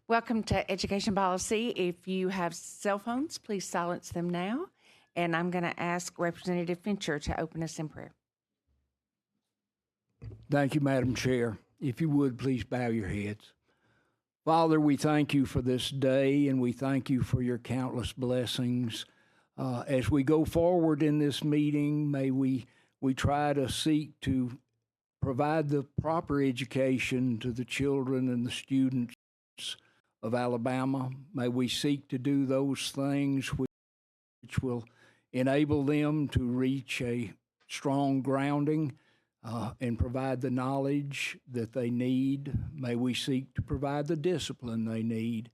Welcome to Education Policy. If you have cell phones, please silence them now. And I'm going to ask Representative Fincher to open us in prayer. Thank you, Madam Chair. If you would, please bow your heads. Father, we thank you for this day, and we thank you for your countless blessings. As we go forward in this meeting, may we try to seek to provide the proper education to the children and the students of Alabama. May we seek to do those things which will enable them to reach a strong grounding and provide the knowledge that they need. May we seek to provide the discipline they need.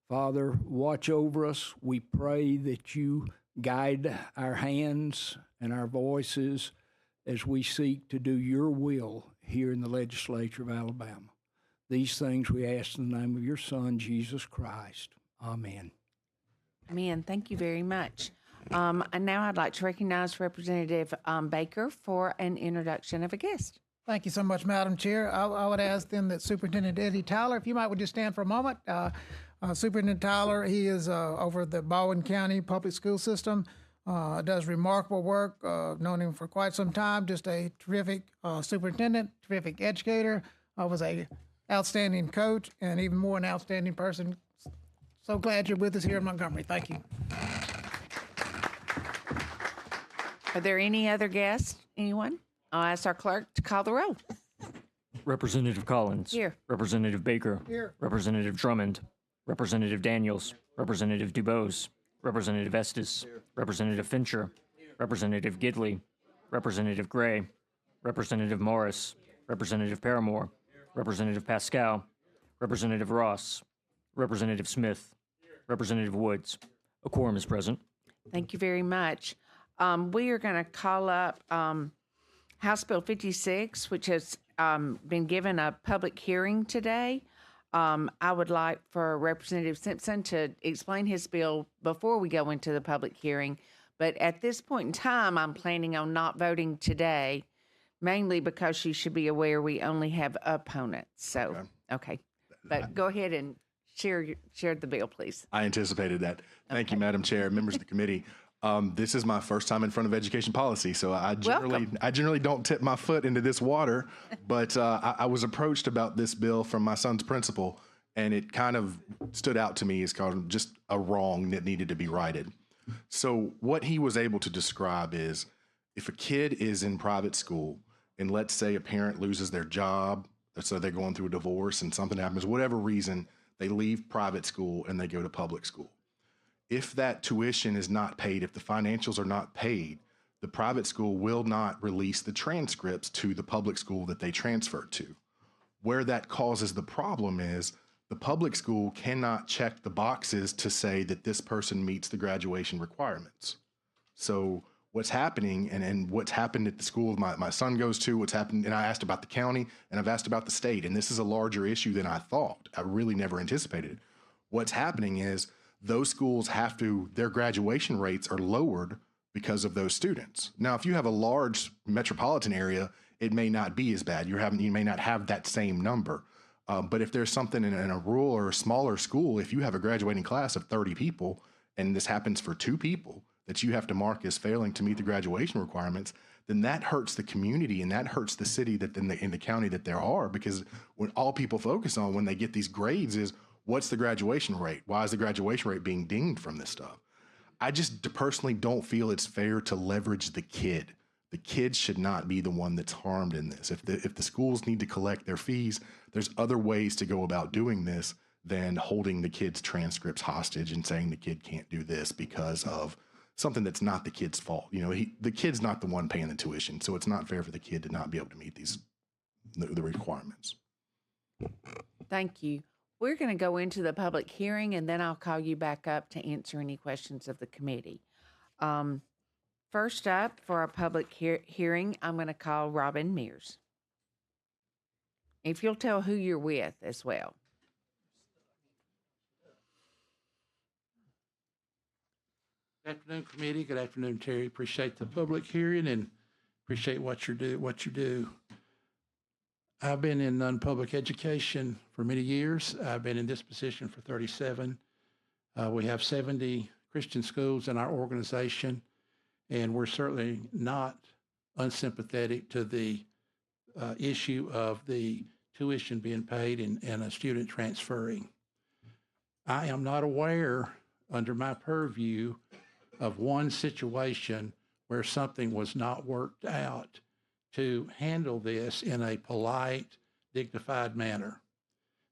Father, watch over us. We pray that you guide our hands and our voices as we seek to do your will here in the legislature of Alabama. These things we ask in the name of your Son, Jesus Christ. Amen. Amen. Thank you very much. And now I'd like to recognize Representative Baker for an introduction of a guest. Thank you so much, Madam Chair. I would ask then that Superintendent Eddie Tyler, if you might would just stand for a moment. Superintendent Tyler, he is over the Baldwin County Public School System, does remarkable work, known him for quite some time, just a terrific superintendent, terrific educator, was a outstanding coach, and even more an outstanding person. So glad you're with us here in Montgomery. Thank you. Are there any other guests? Anyone? I'll ask our clerk to call the roll. Representative Collins. Here. Representative Baker. Here. Representative Drummond. Representative Daniels. Representative DuBose. Representative Estes. Here. Representative Fincher. Here. Representative Gidley. Representative Gray. Representative Morris. Representative Paramore. Representative Pascal, Representative Ross, Representative Smith, Representative Woods. A quorum is present. Thank you very much. We are going to call up House Bill 56, which has been given a public hearing today. I would like for Representative Simpson to explain his bill before we go into the public hearing. But at this point in time, I'm planning on not voting today, mainly because you should be aware we only have opponents. So, okay. But go ahead and share the bill, please. I anticipated that. Thank you, Madam Chair, members of the committee. This is my first time in front of education policy, so I generally don't tip my foot into this water, but I was approached about this bill from my son's principal, and it kind of stood out to me as kind of just a wrong that needed to be righted. So what he was able to describe is if a kid is in private school, and let's say a parent loses their job, so they're going through a divorce and something happens, whatever reason, they leave private school and they go to public school. If that tuition is not paid, if the financials are not paid, the private school will not release the transcripts to the public school that they transferred to. Where that causes the problem is the public school cannot check the boxes to say that this person meets the graduation requirements. So what's happening and what's happened at the school my son goes to, what's happened, and I asked about the county and I've asked about the state, and this is a larger issue than I thought. I really never anticipated. What's happening is those schools their graduation rates are lowered because of those students. Now, if you have a large metropolitan area, it may not be as bad. You may not have that same number. But if there's something in a rural or a smaller school, if you have a graduating class of 30 people, and this happens for 2 people, that you have to mark as failing to meet the graduation requirements, then that hurts the community and that hurts the city that in the county that there are, because when all people focus on when they get these grades is what's the graduation rate? Why is the graduation rate being dinged from this stuff? I just personally don't feel it's fair to leverage the kid. The kid should not be the one that's harmed in this. If the schools need to collect their fees, there's other ways to go about doing this than holding the kid's transcripts hostage and saying the kid can't do this because of something that's not the kid's fault. You know, the kid's not the one paying the tuition, so it's not fair for the kid to not be able to meet the requirements. Thank you. We're going to go into the public hearing, and then I'll call you back up to answer any questions of the committee. First up for our public hearing, I'm going to call Robin Mears. If you'll tell who you're with as well. Good afternoon, committee. Good afternoon, Terry. Appreciate the public hearing and appreciate what you do. I've been in non-public education for many years. I've been in this position for 37. We have 70 Christian schools in our organization, and we're certainly not unsympathetic to the issue of the tuition being paid and a student transferring. I am not aware, under my purview, of one situation where something was not worked out to handle this in a polite, dignified manner.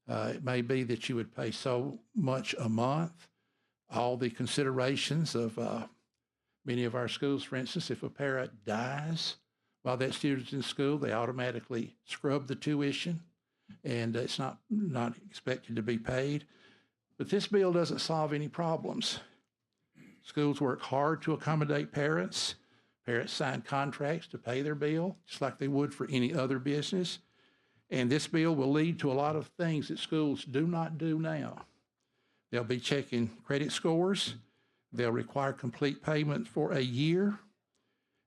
It may be that you would pay so much a month. All the considerations of many of our schools, for instance, if a parent dies while that student's in school, they automatically scrub the tuition, and it's not expected to be paid. But this bill doesn't solve any problems. Schools work hard to accommodate parents. Parents sign contracts to pay their bill, just like they would for any other business. And this bill will lead to a lot of things that schools do not do now. They'll be checking credit scores. They'll require complete payment for a year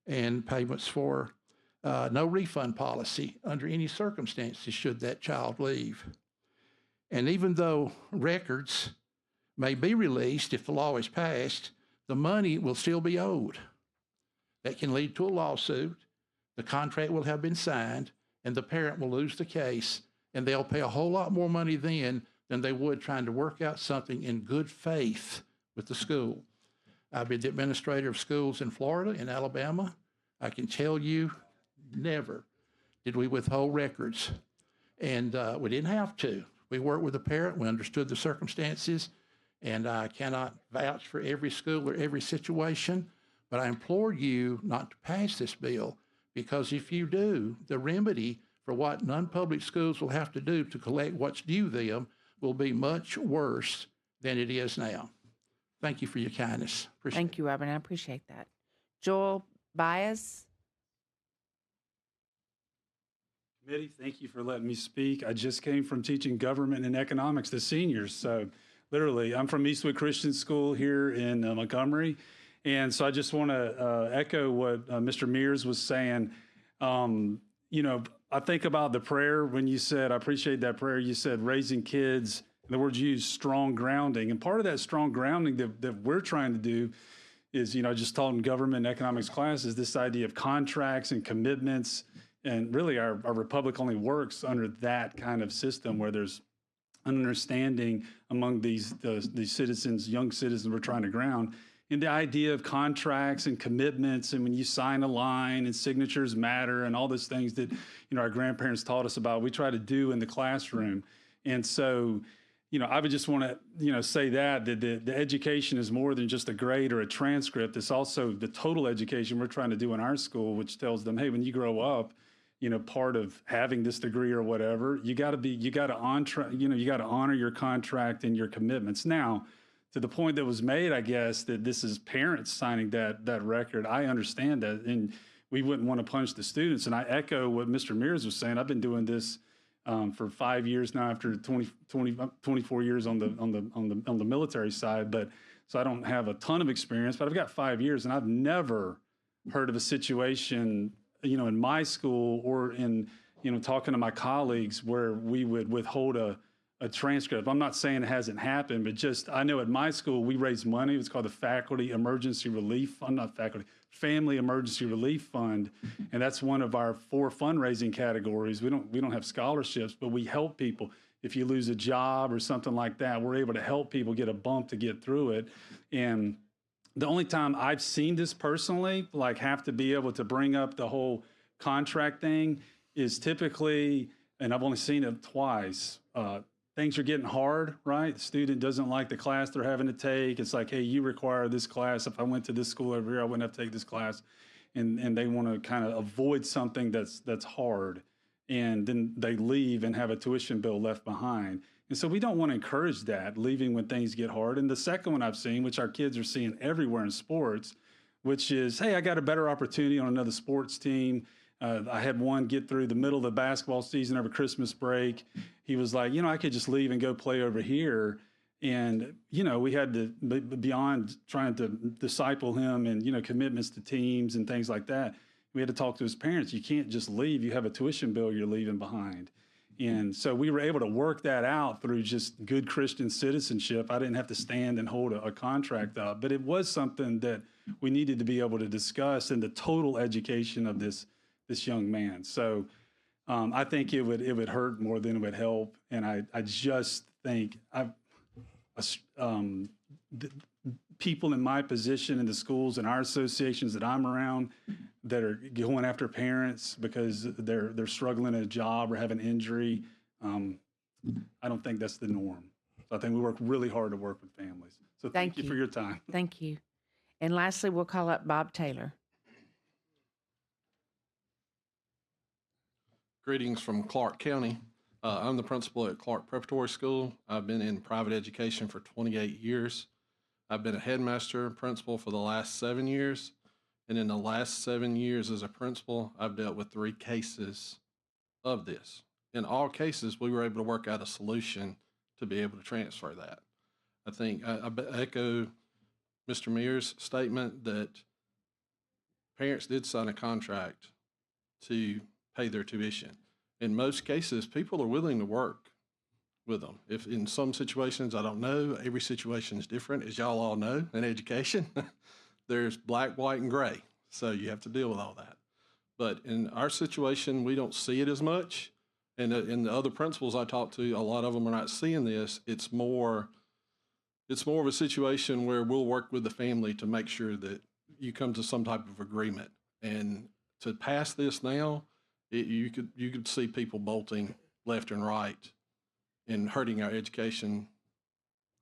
and payments for no refund policy under any circumstances should that child leave. And even though records may be released if the law is passed, the money will still be owed. That can lead to a lawsuit. The contract will have been signed, and the parent will lose the case, and they'll pay a whole lot more money then than they would trying to work out something in good faith with the school. I've been the administrator of schools in Florida and Alabama. I can tell you, never did we withhold records, and we didn't have to. We worked with the parent, we understood the circumstances, and I cannot vouch for every school or every situation, but I implore you not to pass this bill, because if you do, the remedy for what non-public schools will have to do to collect what's due them will be much worse than it is now. Thank you for your kindness. Thank you, Robin. I appreciate that. Joel Baez. Committee, thank you for letting me speak. I just came from teaching government and economics to seniors. So literally, I'm from Eastwood Christian School here in Montgomery. And so I just want to echo what Mr. Mears was saying. You know, I think about the prayer when you said, I appreciate that prayer. You said raising kids, the words you used, strong grounding. And part of that strong grounding that we're trying to do is, you know, just taught in government and economics classes, this idea of contracts and commitments. And really our republic only works under that kind of system where there's an understanding among these citizens, young citizens we're trying to ground. And the idea of contracts and commitments, and when you sign a line and signatures matter and all those things that, you know, our grandparents taught us about, we try to do in the classroom. And so, you know, I would just want to, you know, say that the education is more than just a grade or a transcript. It's also the total education we're trying to do in our school, which tells them, hey, when you grow up, you know, part of having this degree or whatever, you got to honor your contract and your commitments. Now, to the point that was made, I guess, that this is parents signing that record, I understand that, and we wouldn't want to punish the students. And I echo what Mr. Mears was saying. I've been doing this for 5 years now, after 24 years on the military side. But so I don't have a ton of experience, but I've got 5 years, and I've never heard of a situation, you know, in my school or in, you know, talking to my colleagues where we would withhold a transcript. I'm not saying it hasn't happened, but just, I know at my school, we raise money. It's called the Faculty Emergency Relief Fund, Family Emergency Relief Fund. And that's one of our 4 fundraising categories. We don't have scholarships, but we help people. If you lose a job or something like that, we're able to help people get a bump to get through it. And the only time I've seen this personally, like have to be able to bring up the whole contract thing, is typically, and I've only seen it twice, things are getting hard, right? The student doesn't like the class they're having to take. It's like, hey, you require this class. If I went to this school over here, I wouldn't have to take this class. And they want to kind of avoid something that's hard. And then they leave and have a tuition bill left behind. And so we don't want to encourage that, leaving when things get hard. And the second one I've seen, which our kids are seeing everywhere in sports, which is, hey, I got a better opportunity on another sports team. I had one get through the middle of the basketball season over Christmas break. He was like, you know, I could just leave and go play over here. And, you know, we had to, beyond trying to disciple him and, you know, commitments to teams and things like that, We had to talk to his parents. You can't just leave. You have a tuition bill you're leaving behind. And so we were able to work that out through just good Christian citizenship. I didn't have to stand and hold a contract up, but it was something that we needed to be able to discuss in the total education of this young man. So I think it would hurt more than it would help. And I just think people in my position in the schools and our associations that I'm around that are going after parents because they're struggling at a job or have an injury, I don't think that's the norm. So I think we work really hard to work with families. So thank you for your time. Thank you. And lastly, we'll call up Bob Taylor. Greetings from Clark County. I'm the principal at Clark Preparatory School. I've been in private education for 28 years. I've been a headmaster and principal for the last 7 years. And in the last 7 years as a principal, I've dealt with 3 cases of this. In all cases, we were able to work out a solution to be able to transfer that. I think I echo Mr. Mears' statement that parents did sign a contract to pay their tuition. In most cases, people are willing to work with them. If in some situations, I don't know, every situation is different. As y'all all know, in education, there's black, white, and gray. So you have to deal with all that. But in our situation, we don't see it as much. And in the other principals I talk to, a lot of them are not seeing this. It's more of a situation where we'll work with the family to make sure that you come to some type of agreement. And to pass this now, you could see people bolting left and right and hurting our education,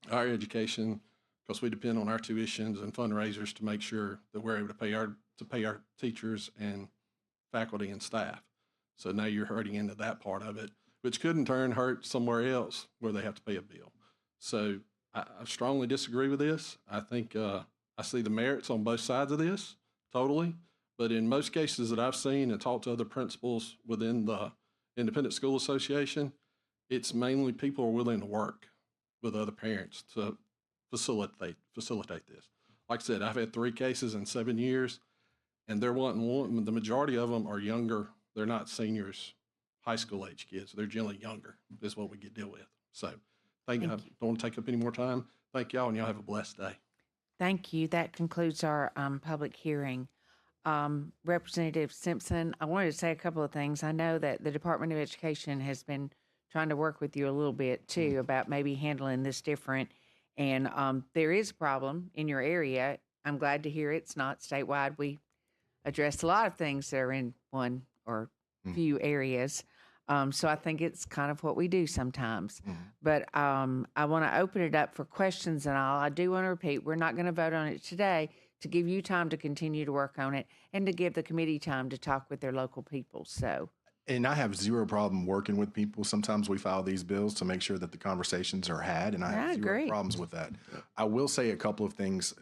because we depend on our tuitions and fundraisers to make sure that we're able to pay our teachers and faculty and staff. So now you're hurting into that part of it, which could in turn hurt somewhere else where they have to pay a bill. So I strongly disagree with this. I think I see the merits on both sides of this, totally. But in most cases that I've seen and talked to other principals within the Independent School Association, it's mainly people are willing to work with other parents to facilitate this. Like I said, I've had 3 cases in 7 years, and the majority of them are younger. They're not seniors, high school age kids. They're generally younger is what we deal with. So I don't want to take up any more time. Thank y'all, and y'all have a blessed day. Thank you. That concludes our public hearing. Representative Simpson, I wanted to say a couple of things. I know that the Department of Education has been trying to work with you a little bit too about maybe handling this different. And there is a problem in your area. I'm glad to hear it's not statewide. We address a lot of things that are in one or few areas. So I think it's kind of what we do sometimes. But I want to open it up for questions and all. I do want to repeat, we're not going to vote on it today, to give you time to continue to work on it and to give the committee time to talk with their local people. So, and I have zero problem working with people. Sometimes we file these bills to make sure that the conversations are had, and I have zero problems with that. I will say a couple of things.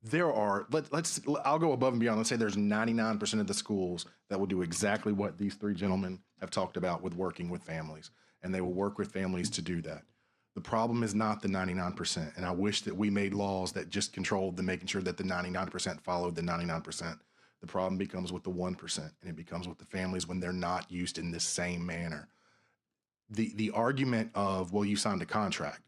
There are, I'll go above and beyond. Let's say there's 99% of the schools that will do exactly what these 3 gentlemen have talked about with working with families, and they will work with families to do that. The problem is not the 99%, and I wish that we made laws that just controlled the making sure that the 99% followed the 99%. The problem becomes with the 1%, and it becomes with the families when they're not used in this same manner. The argument of, well, you signed a contract.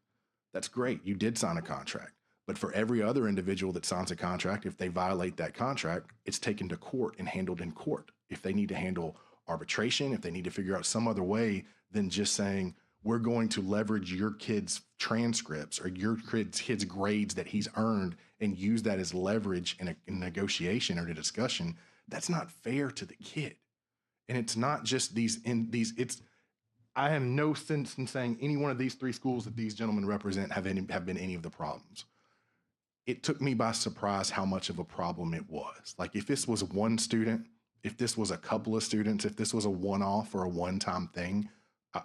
That's great. You did sign a contract. But for every other individual that signs a contract, if they violate that contract, it's taken to court and handled in court. If they need to handle arbitration, if they need to figure out some other way than just saying, we're going to leverage your kid's transcripts or your kid's grades that he's earned and use that as leverage in a negotiation or a discussion, that's not fair to the kid. And it's not just I have no sense in saying any one of these 3 schools that these gentlemen represent have been any of the problems. It took me by surprise how much of a problem it was. Like if this was one student, if this was a couple of students, if this was a one-off or a one-time thing,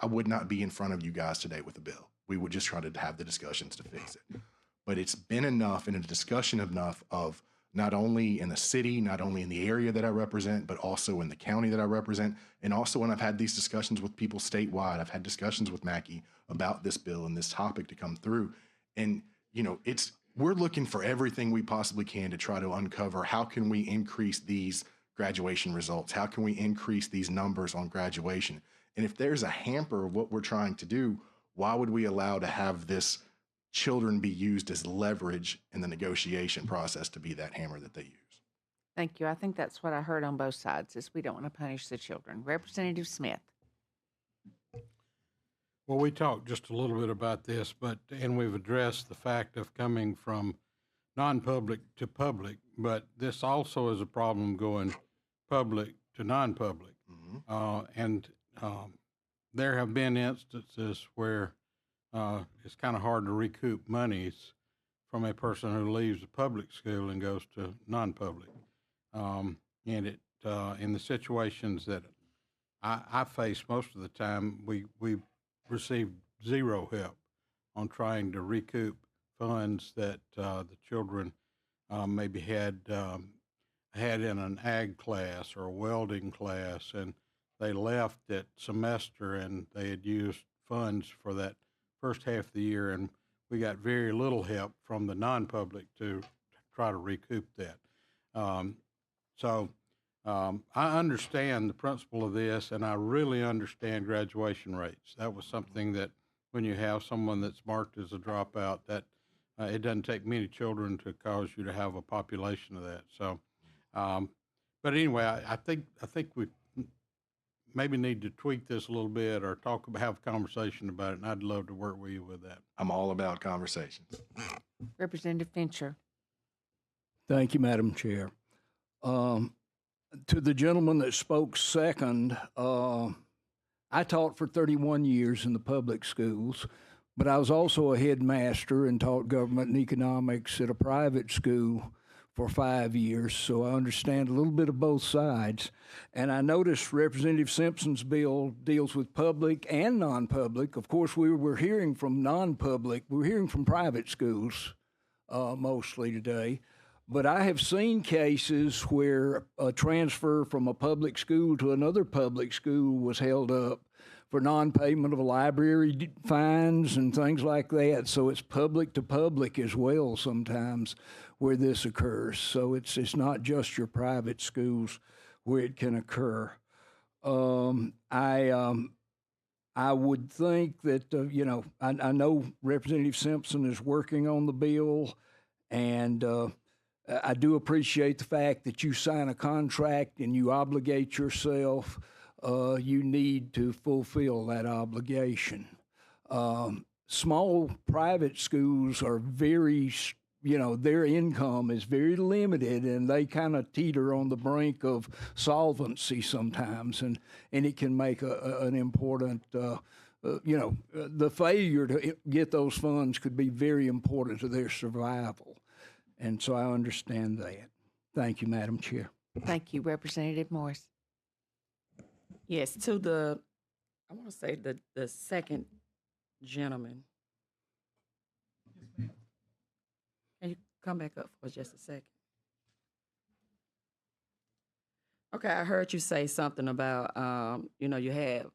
I would not be in front of you guys today with a bill. We would just try to have the discussions to fix it. But it's been enough and a discussion enough of not only in the city, not only in the area that I represent, but also in the county that I represent. And also when I've had these discussions with people statewide, I've had discussions with Mackey about this bill and this topic to come through. And, we're looking for everything we possibly can to try to uncover how can we increase these graduation results? How can we increase these numbers on graduation? And if there's a hamper of what we're trying to do, why would we allow to have this children be used as leverage in the negotiation process to be that hammer that they use? Thank you. I think that's what I heard on both sides, is we don't want to punish the children. Representative Smith. Well, we talked just a little bit about this, and we've addressed the fact of coming from non-public to public, but this also is a problem going public to non-public. There have been instances where it's kind of hard to recoup monies from a person who leaves a public school and goes to non-public. In the situations that I face most of the time, we received zero help on trying to recoup funds that the children maybe had in an ag class or a welding class, and they left that semester and they had used funds for that first half of the year, and we got very little help from the non-public to try to recoup that. I understand the principle of this, and I really understand graduation rates. That was something that when you have someone that's marked as a dropout, that it doesn't take many children to cause you to have a population of that. So, but anyway, I think we maybe need to tweak this a little bit or have a conversation about it, and I'd love to work with you with that. I'm all about conversations. Representative Fincher. Thank you, Madam Chair. To the gentleman that spoke second, I taught for 31 years in the public schools, but I was also a headmaster and taught government and economics at a private school for 5 years, so I understand a little bit of both sides. And I noticed Representative Simpson's bill deals with public and non-public. Of course, we're hearing from non-public. We're hearing from private schools mostly today. But I have seen cases where a transfer from a public school to another public school was held up for non-payment of library fines and things like that. So it's public to public as well sometimes where this occurs. So it's not just your private schools where it can occur. I would think that, I know Representative Simpson is working on the bill, and I do appreciate the fact that you sign a contract and you obligate yourself. You need to fulfill that obligation. Small private schools are very, their income is very limited, and they kind of teeter on the brink of solvency sometimes, and it can make an important, the failure to get those funds could be very important to their survival. And so I understand that. Thank you, Madam Chair. Thank you, Representative Morris. Yes, I want to say the second gentleman. Can you come back up for just a second? Okay, I heard you say something about, you had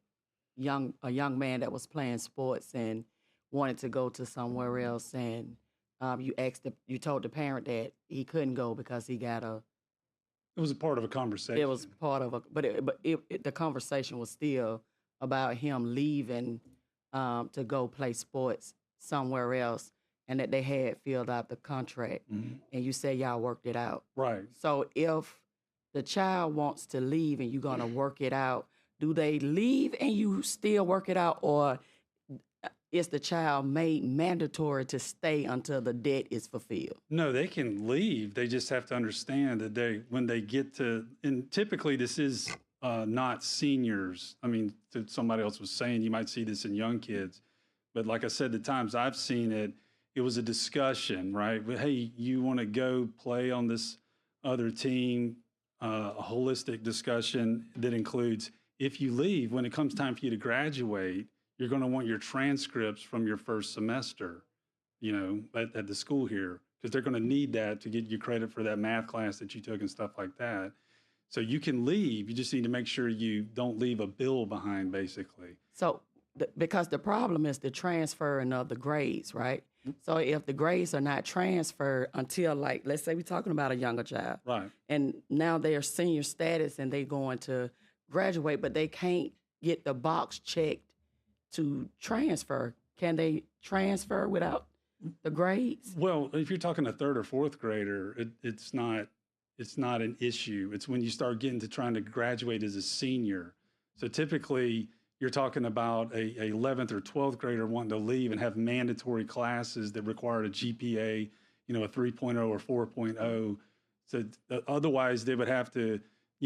a young man that was playing sports and wanted to go to somewhere else, and you told the parent that he couldn't go because he got It was a part of a conversation. It was part of the conversation was still about him leaving to go play sports somewhere else, and that they had filled out the contract, and you said y'all worked it out. Right. So if the child wants to leave and you're gonna work it out, do they leave and you still work it out, or is the child made mandatory to stay until the debt is fulfilled? No, they can leave. They just have to understand that when they get to, and typically this is not seniors. I mean, somebody else was saying you might see this in young kids, but like I said, the times I've seen it, it was a discussion, right? But hey, you want to go play on this other team, a holistic discussion that includes, if you leave, when it comes time for you to graduate, you're going to want your transcripts from your first semester, at the school here, because they're going to need that to get you credit for that math class that you took and stuff like that. So you can leave. You just need to make sure you don't leave a bill behind, basically. So, because the problem is the transferring of the grades, right? So if the grades are not transferred until, like, let's say we're talking about a younger child, Right. and now they are senior status and they going to graduate, but they can't get the box checked to transfer. Can they transfer without the grades? Well, if you're talking a third or fourth grader, it's not an issue. It's when you start getting to trying to graduate as a senior. So typically you're talking about a 11th or 12th grader wanting to leave and have mandatory classes that require a GPA, a 3.0 or 4.0. So otherwise they would have to,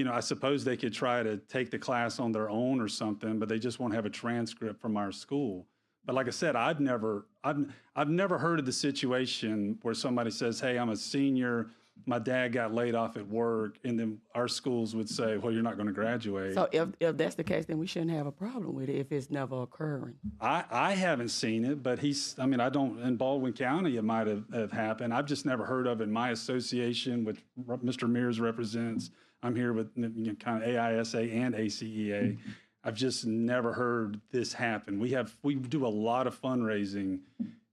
I suppose they could try to take the class on their own or something, but they just won't have a transcript from our school. But like I said, I've never heard of the situation where somebody says, "Hey, I'm a senior. My dad got laid off at work," and then our schools would say, "Well, you're not going to graduate." So if that's the case, then we shouldn't have a problem with it if it's never occurring. I haven't seen it, but I don't, in Baldwin County, it might have happened. I've just never heard of it. My association, which Mr. Mears represents, I'm here with kind of AISA and ACEA. I've just never heard this happen. We do a lot of fundraising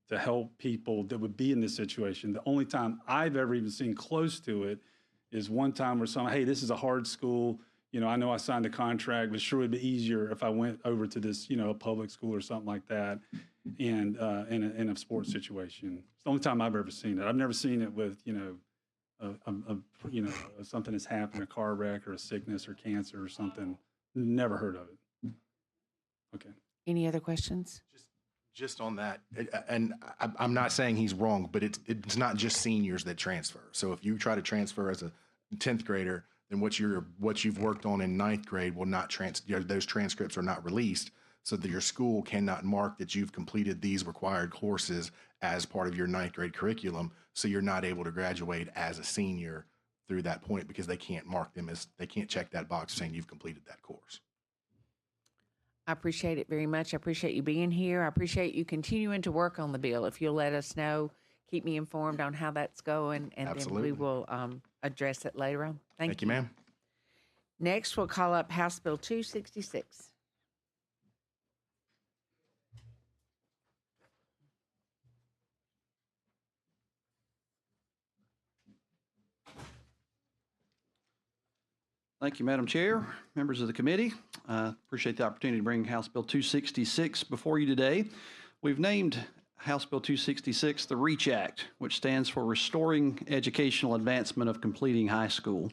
to help people that would be in this situation. The only time I've ever even seen close to it is one time where someone, "Hey, this is a hard school. I know I signed a contract, but sure would be easier if I went over to this, a public school or something like that," and in a sports situation. It's the only time I've ever seen it. I've never seen it with, something that's happened, a car wreck or a sickness or cancer or something. Never heard of it. Okay. Any other questions? Just on that, and I'm not saying he's wrong, but it's not just seniors that transfer. So if you try to transfer as a 10th grader, then what you've worked on in 9th grade will not those transcripts are not released, so that your school cannot mark that you've completed these required courses as part of your 9th grade curriculum. So you're not able to graduate as a senior through that point because they can't they can't check that box saying you've completed that course. I appreciate it very much. I appreciate you being here. I appreciate you continuing to work on the bill. If you'll let us know, keep me informed on how that's going, and Absolutely. then we will address it later on. Thank you, ma'am. Next, we'll call up House Bill 266. Thank you, Madam Chair, members of the committee. Appreciate the opportunity to bring House Bill 266 before you today. We've named House Bill 266 the REACH Act, which stands for Restoring Educational Advancement of Completing High School.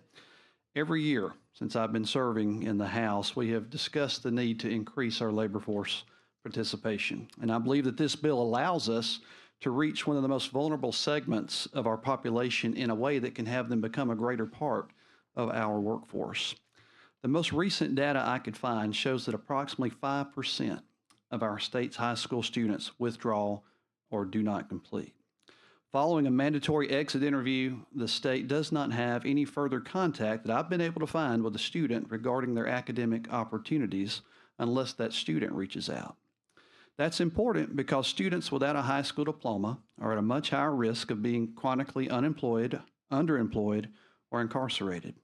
Every year since I've been serving in the House, we have discussed the need to increase our labor force participation. And I believe that this bill allows us to reach one of the most vulnerable segments of our population in a way that can have them become a greater part of our workforce. The most recent data I could find shows that approximately 5% of our state's high school students withdraw or do not complete. Following a mandatory exit interview, the state does not have any further contact that I've been able to find with a student regarding their academic opportunities unless that student reaches out. That's important because students without a high school diploma are at a much higher risk of being chronically unemployed, underemployed, or incarcerated.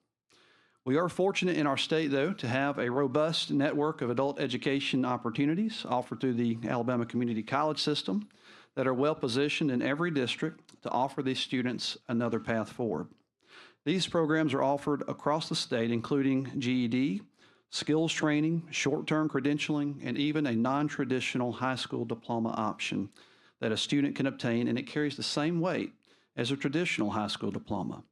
We are fortunate in our state, though, to have a robust network of adult education opportunities offered through the Alabama Community College system that are well positioned in every district to offer these students another path forward. These programs are offered across the state, including GED, skills training, short-term credentialing, and even a non-traditional high school diploma option that a student can obtain, and it carries the same weight as a traditional high school diploma.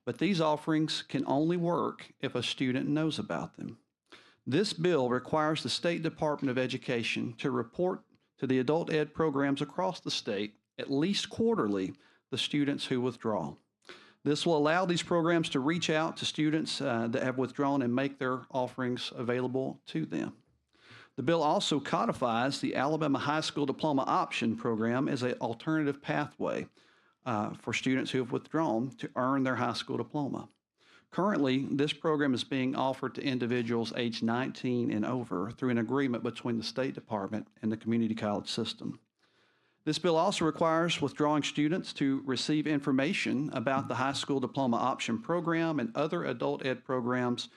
But these offerings can only work if a student knows about them. This bill requires the State Department of Education to report to the adult ed programs across the state at least quarterly the students who withdraw. This will allow these programs to reach out to students that have withdrawn and make their offerings available to them. The bill also codifies the Alabama High School Diploma Option Program as an alternative pathway for students who have withdrawn to earn their high school diploma. Currently, this program is being offered to individuals aged 19 and over through an agreement between the State Department and the community college system. This bill also requires withdrawing students to receive information about the high school diploma option program and other adult ed programs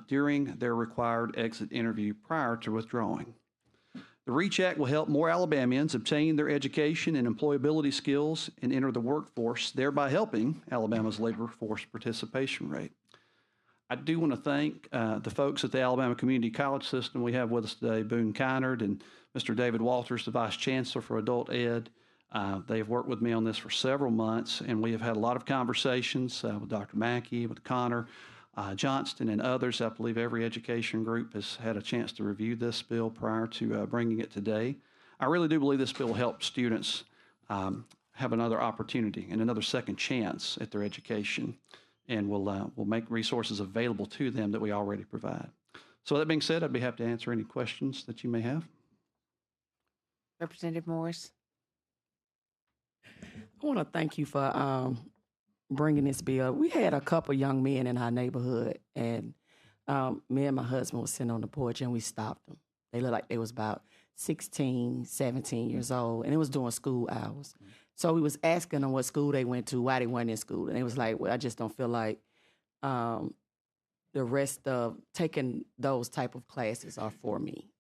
during their required exit interview prior to withdrawing. The REACH Act will help more Alabamians obtain their education and employability skills and enter the workforce, thereby helping Alabama's labor force participation rate. I do want to thank the folks at the Alabama Community College System we have with us today, Boone Kynard and Mr. David Walters, the Vice Chancellor for Adult Ed. They have worked with me on this for several months, and we have had a lot of conversations with Dr. Mackey, with Connor Johnston, and others. I believe every education group has had a chance to review this bill prior to bringing it today. I really do believe this bill will help students have another opportunity and another second chance at their education, and will make resources available to them that we already provide. So that being said, I'd be happy to answer any questions that you may have. Representative Morris. I want to thank you for bringing this bill. We had a couple young men in our neighborhood, and me and my husband was sitting on the porch, and we stopped them. They looked like they was about 16, 17 years old, and it was during school hours. So we was asking them what school they went to, why they weren't in school, and they was like, well, I just don't feel like the rest of taking those type of classes are for me.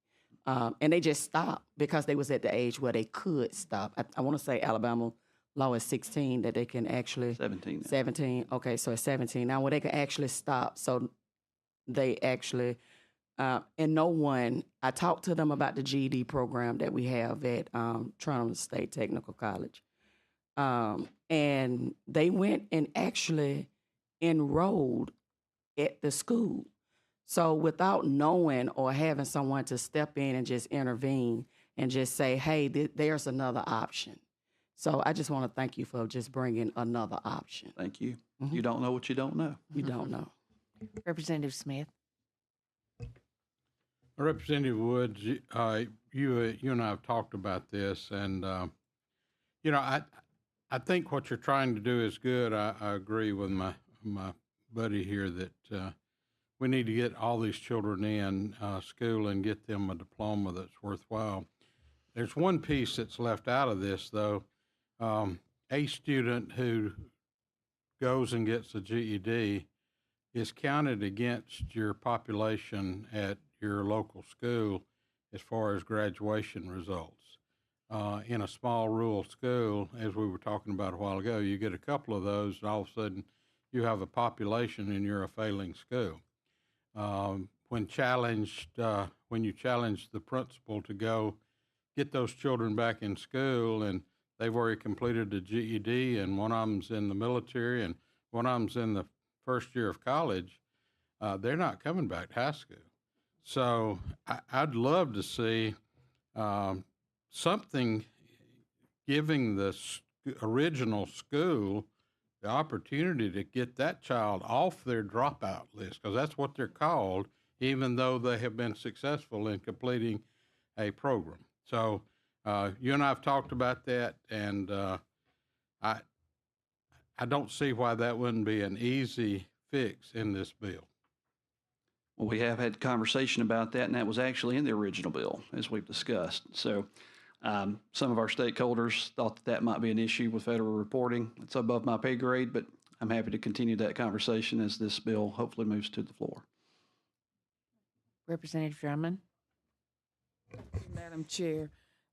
And they just stopped because they was at the age where they could stop. I want to say Alabama law is 16, that they can actually 17. 17. Okay, so it's 17 now where they can actually stop. So they actually and no one. I talked to them about the GED program that we have at Toronto State Technical College, and they went and actually enrolled at the school. So without knowing or having someone to step in and just intervene and just say, hey, there's another option. So I just want to thank you for just bringing another option. Thank you. You don't know what you don't know. You don't know. Representative Smith. Representative Woods, you and I have talked about this, and I think what you're trying to do is good. I agree with my buddy here that we need to get all these children in school and get them a diploma that's worthwhile. There's one piece that's left out of this, though. A student who goes and gets a GED is counted against your population at your local school as far as graduation results. In a small rural school, as we were talking about a while ago, you get a couple of those, and all of a sudden you have a population and you're a failing school. When you challenge the principal to go get those children back in school, and they've already completed the GED, and one of them's in the military, and one of them's in the first year of college, they're not coming back to high school. So I'd love to see something giving the original school the opportunity to get that child off their dropout list, because that's what they're called, even though they have been successful in completing a program. So you and I have talked about that, and I don't see why that wouldn't be an easy fix in this bill. Well, we have had conversation about that, and that was actually in the original bill, as we've discussed. So some of our stakeholders thought that might be an issue with federal reporting. It's above my pay grade, but I'm happy to continue that conversation as this bill hopefully moves to the floor. Representative Drummond. Madam Chair,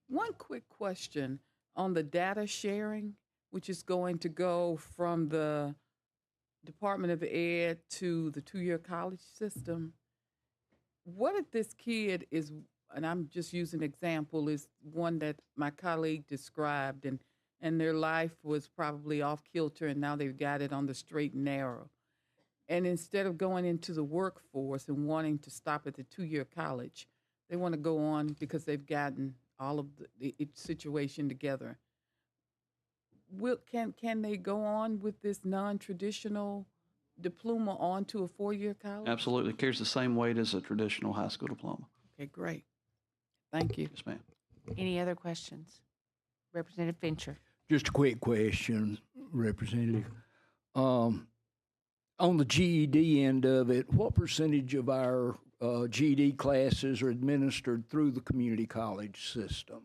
one quick question on the data sharing, which is going to go from the Department of Ed to the two-year college system. What if this kid is, and I'm just using an example, is one that my colleague described, and their life was probably off kilter, and now they've got it on the straight and narrow. And instead of going into the workforce and wanting to stop at the two-year college, they want to go on because they've gotten all of the situation together. Can they go on with this non-traditional diploma on to a four-year college? Absolutely. It carries the same weight as a traditional high school diploma. Okay, great. Thank you. Yes, ma'am. Any other questions? Representative Fincher. Just a quick question, Representative. On the GED end of it, what percentage of our GED classes are administered through the community college system,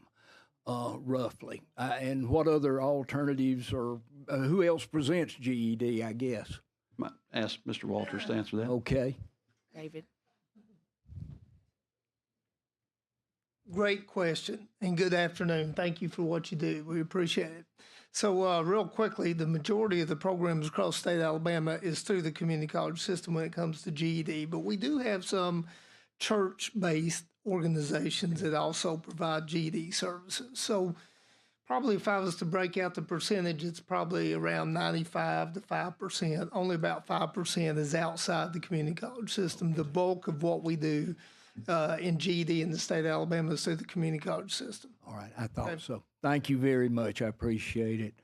roughly? And what other alternatives, or who else presents GED, I guess? Might ask Mr. Walters to answer that. Okay. David. great question, and good afternoon. Thank you for what you do. We appreciate it. So real quickly, the majority of the programs across the state of Alabama is through the community college system when it comes to GED, but we do have some church-based organizations that also provide GED services. So probably if I was to break out the percentage, it's probably around 95 to 5%. Only about 5% is outside the community college system. The bulk of what we do in GED in the state of Alabama is through the community college system. All right, I thought so. Thank you very much. I appreciate it.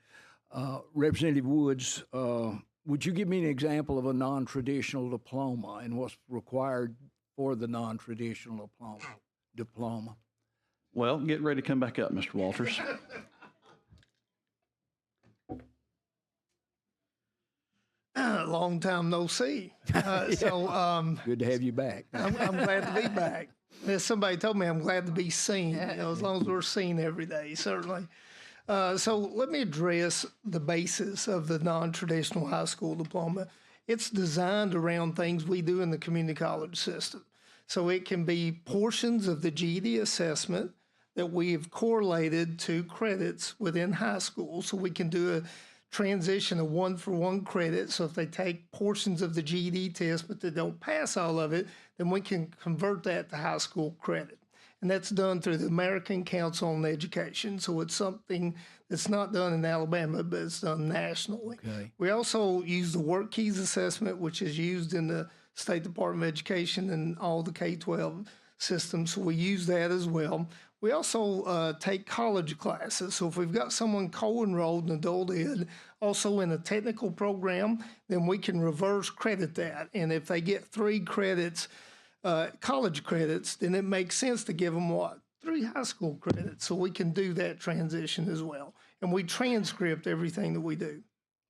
Representative Woods, would you give me an example of a non-traditional diploma and what's required for the non-traditional diploma? Well, get ready to come back up, Mr. Walters. Long time no see. So good to have you back. I'm glad to be back. Somebody told me I'm glad to be seen, as long as we're seen every day, certainly. So let me address the basis of the non-traditional high school diploma. It's designed around things we do in the community college system. So it can be portions of the GED assessment that we have correlated to credits within high school. So we can do a transition of 1-for-1 credit. So if they take portions of the GED test, but they don't pass all of it, then we can convert that to high school credit. And that's done through the American Council on Education. So it's something that's not done in Alabama, but it's done nationally. Okay. We also use the Work Keys assessment, which is used in the State Department of Education and all the K-12 systems. So we use that as well. We also take college classes. So if we've got someone co-enrolled in adult ed, also in a technical program, then we can reverse credit that. And if they get 3 credits, college credits, then it makes sense to give them 3 high school credits. So we can do that transition as well. And we transcript everything that we do.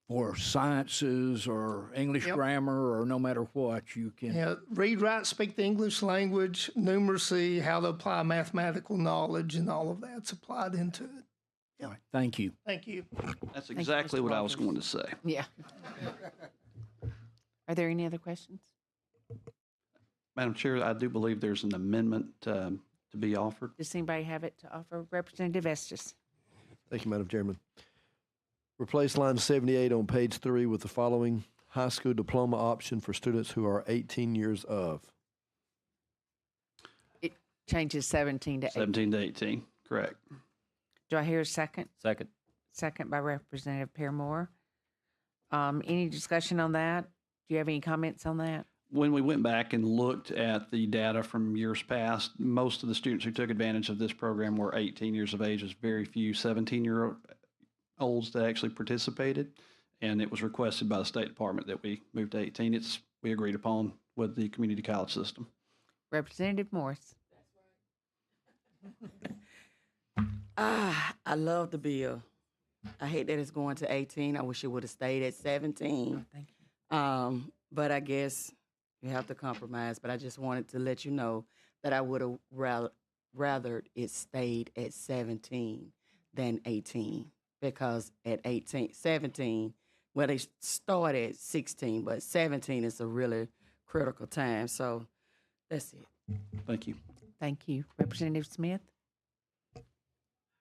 Or sciences or English grammar or no matter what, you can. Yeah, read, write, speak the English language, numeracy, how to apply mathematical knowledge, and all of that's applied into it. All right, thank you. Thank you. That's exactly what I was going to say. Yeah. Are there any other questions? Madam Chair, I do believe there's an amendment to be offered. Does anybody have it to offer? Representative Estes. Thank you, Madam Chairman. Replace line 78 on page 3 with the following: high school diploma option for students who are 18 years of. It changes 17 to 18. 17 to 18, correct. Do I hear a second? Second. Second by Representative Paramore. Any discussion on that? Do you have any comments on that? When we went back and looked at the data from years past, most of the students who took advantage of this program were 18 years of age. There's very few 17-year-olds that actually participated, and it was requested by the State Department that we move to 18. We agreed upon with the community college system. Representative Morris. I love the bill. I hate that it's going to 18. I wish it would have stayed at 17. Thank you. But I guess you have to compromise. But I just wanted to let you know that I would have rather it stayed at 17 than 18. Because at 17, well, they start at 16, but 17 is a really critical time. So that's it. Thank you. Thank you. Representative Smith?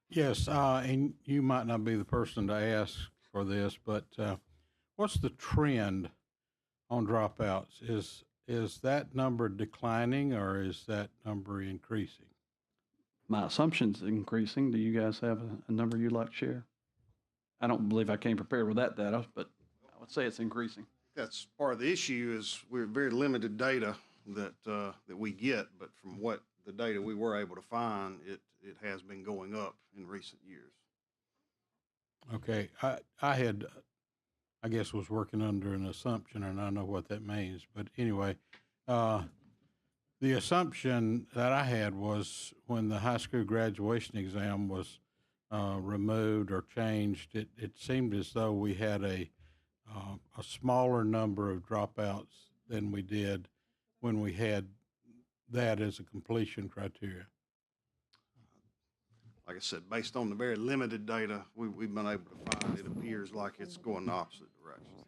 Yes, and you might not be the person to ask for this, but what's the trend on dropouts? Is that number declining or is that number increasing? My assumption's increasing. Do you guys have a number you'd like to share? I don't believe I came prepared with that data, but I would say it's increasing. That's part of the issue is we're very limited data that we get, but from what the data we were able to find, it has been going up in recent years. Okay, I guess was working under an assumption, and I know what that means. But anyway, the assumption that I had was when the high school graduation exam was removed or changed, it seemed as though we had a smaller number of dropouts than we did when we had that as a completion criteria. Like I said, based on the very limited data we've been able to find, it appears like it's going the opposite direction.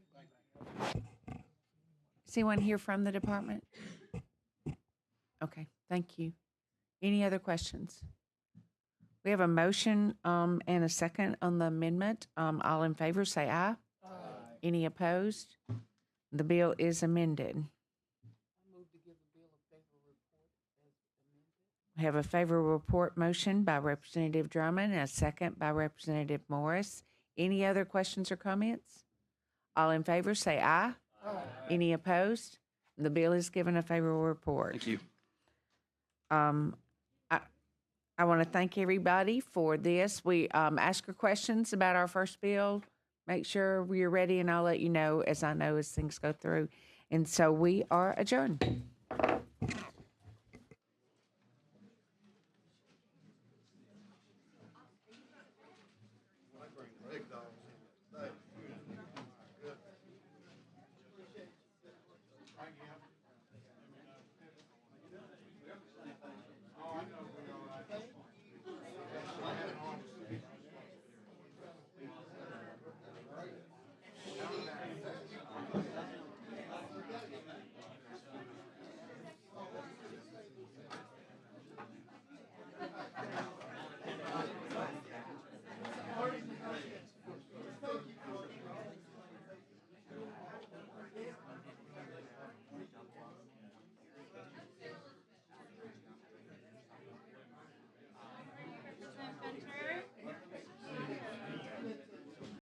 Is anyone here from the department? Okay, thank you. Any other questions? We have a motion and a second on the amendment. All in favor, say aye. Aye. Any opposed? The bill is amended. We have a favorable report motion by Representative Drummond and a second by Representative Morris. Any other questions or comments? All in favor, say aye. Aye. Any opposed? The bill is given a favorable report. Thank you. I want to thank everybody for this. We ask your questions about our first bill. Make sure we're ready, and I'll let you know as things go through. And so we are adjourned.